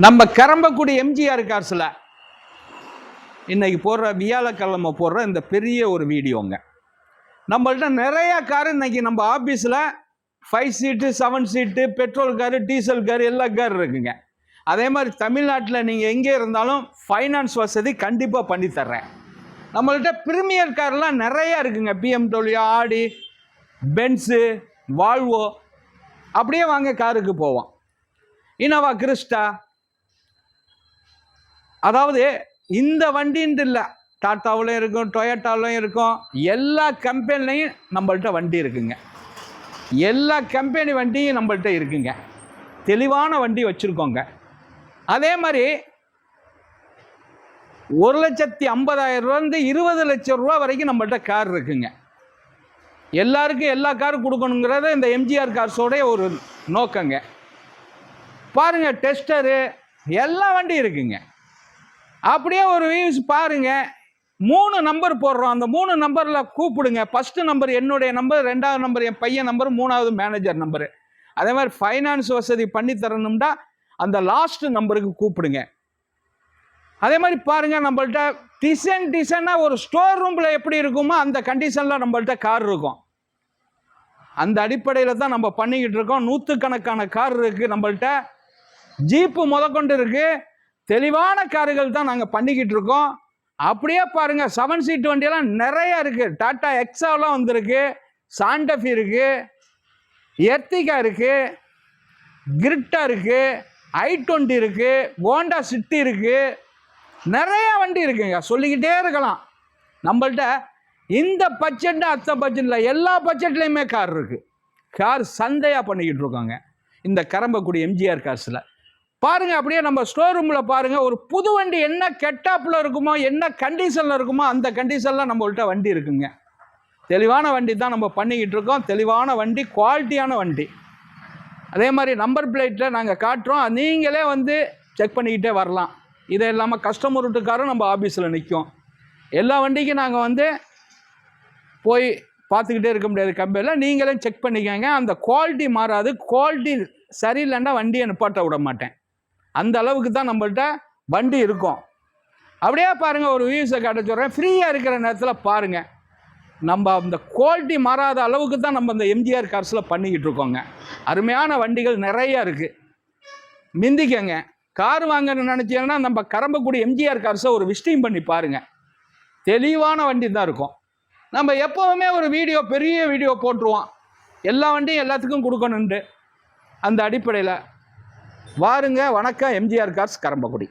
நம்ம கரம்பக்குடி எம்ஜிஆர் கார்ஸில் இன்னைக்கு போடுற வியாழக்கிழமை போடுற இந்த பெரிய ஒரு வீடியோங்க. நம்மள்ட்ட நிறையா காரு இன்னைக்கு நம்ம ஆஃபீஸில் 5 சீட்டு 7 சீட்டு பெட்ரோல் காரு டீசல் காரு எல்லா கார் இருக்குங்க. அதே மாதிரி தமிழ்நாட்டில் நீங்கள் எங்கே இருந்தாலும் ஃபைனான்ஸ் வசதி கண்டிப்பாக பண்ணித்தர்றேன். நம்மள்ட்ட ப்ரீமியர் கார்லாம் நிறையா இருக்குங்க. BMW, ஆடி, பென்ஸு, வால்வோ, அப்படியே வாங்க காருக்கு போவோம். இனோவா கிறிஸ்டா, அதாவது இந்த வண்டின்ட்டு இல்லை, டாட்டாவிலும் இருக்கும், டொயோட்டாவிலும் இருக்கும், எல்லா கம்பெனிலையும் நம்மள்ட்ட வண்டி இருக்குங்க. எல்லா கம்பெனி வண்டியும் நம்மள்ட்ட இருக்குங்க. தெளிவான வண்டி வச்சுருக்கோங்க. அதே மாதிரி 1,50,000 20 லட்சம் ரூபா வரைக்கும் நம்மள்ட்ட கார் இருக்குங்க. எல்லாருக்கும் எல்லா காரும் கொடுக்கணுங்கிறத இந்த எம்ஜிஆர் கார்ஸோடைய ஒரு நோக்கங்க. பாருங்கள், டெஸ்டரு எல்லா வண்டியும் இருக்குங்க. அப்படியே ஒரு வியூஸ் பாருங்கள். 3 நம்பர் போடுறோம். அந்த 3 நம்பரில் கூப்பிடுங்க. ஃபஸ்ட்டு நம்பர் என்னுடைய நம்பர், 2வது நம்பர் என் பையன் நம்பர், 3வது மேனேஜர் நம்பரு. அதே மாதிரி ஃபைனான்ஸ் வசதி பண்ணி தரணும்னா அந்த லாஸ்ட் நம்பருக்கு கூப்பிடுங்க. அதே மாதிரி பாருங்கள், நம்மள்ட்ட டிசைனாக ஒரு ஸ்டோர் ரூமில் எப்படி இருக்குமோ அந்த கண்டிஷனில் நம்மள்ட்ட கார் இருக்கும். அந்த அடிப்படையில் தான் நம்ம பண்ணிக்கிட்டு இருக்கோம். 100கணக்கான கார் இருக்குது நம்மள்ட்ட. ஜீப்பு முதற்கொண்டு இருக்குது. தெளிவான கார்கள் தான் நாங்கள் பண்ணிக்கிட்டு இருக்கோம். அப்படியே பாருங்கள், 7 சீட் வண்டியெல்லாம் நிறையா இருக்குது. டாட்டா எக்ஸாவெலாம் வந்திருக்கு, சாண்டஃபி இருக்குது, எர்த்திகா இருக்குது, கிரிட்டா இருக்குது, i20 இருக்குது, ஹோண்டா சிட்டி இருக்குது, நிறையா வண்டி இருக்குங்க. சொல்லிக்கிட்டே இருக்கலாம். நம்மள்ட்ட இந்த பட்ஜெட்டு அத்த பட்ஜெட்டில் எல்லா பட்ஜெட்லேயுமே கார் இருக்குது. கார் சந்தையாக பண்ணிக்கிட்டு இருக்கோங்க இந்த கரம்பக்குடி எம்ஜிஆர் கார்ஸில். பாருங்கள், அப்படியே நம்ம ஸ்டோர் ரூமில் பாருங்கள். ஒரு புது வண்டி என்ன கெட்டாப்பில் இருக்குமோ, என்ன கண்டிஷனில் இருக்குமோ அந்த கண்டிஷனில் நம்மள்ட்ட வண்டி இருக்குங்க. தெளிவான வண்டி தான் நம்ம பண்ணிக்கிட்டு இருக்கோம். தெளிவான வண்டி, குவாலிட்டியான வண்டி. அதே மாதிரி நம்பர் பிளேட்டில் நாங்கள் காட்டுறோம். நீங்களே வந்து செக் பண்ணிக்கிட்டே வரலாம். இதை இல்லாமல் கஸ்டமர் வீட்டுக்காரும் நம்ம ஆஃபீஸில் நிற்கும். எல்லா வண்டிக்கும் நாங்கள் வந்து போய் பார்த்துக்கிட்டே இருக்க முடியாது கம்பெனியில். நீங்களே செக் பண்ணிக்கோங்க. அந்த குவாலிட்டி மாறாது. குவாலிட்டி சரியில்லைன்னா வண்டியை நிப்பாட்ட விட மாட்டேன். அந்த அளவுக்கு தான் நம்மள்ட்ட வண்டி இருக்கும். அப்படியே பாருங்கள், ஒரு வியூஸை காட்ட சொல்கிறேன். ஃப்ரீயாக இருக்கிற நேரத்தில் பாருங்கள். நம்ம அந்த குவாலிட்டி மாறாத அளவுக்கு தான் நம்ம இந்த எம்ஜிஆர் கார்ஸில் பண்ணிக்கிட்டு இருக்கோங்க. அருமையான வண்டிகள் நிறையா இருக்குது. மிந்திக்கங்க. கார் வாங்கன்னு நினச்சிங்கன்னா நம்ம கரம்பக்குடி எம்ஜிஆர் கார்ஸை ஒரு விசிட்டிங் பண்ணி பாருங்கள். தெளிவான வண்டி தான் இருக்கும். நம்ம எப்போவுமே ஒரு வீடியோ, பெரிய வீடியோ போட்டுருவோம். எல்லா வண்டியும் எல்லாத்துக்கும் கொடுக்கணுன்ட்டு. அந்த அடிப்படையில் வாருங்க. வணக்கம். எம்ஜிஆர் கார்ஸ் கரம்பக்குடி.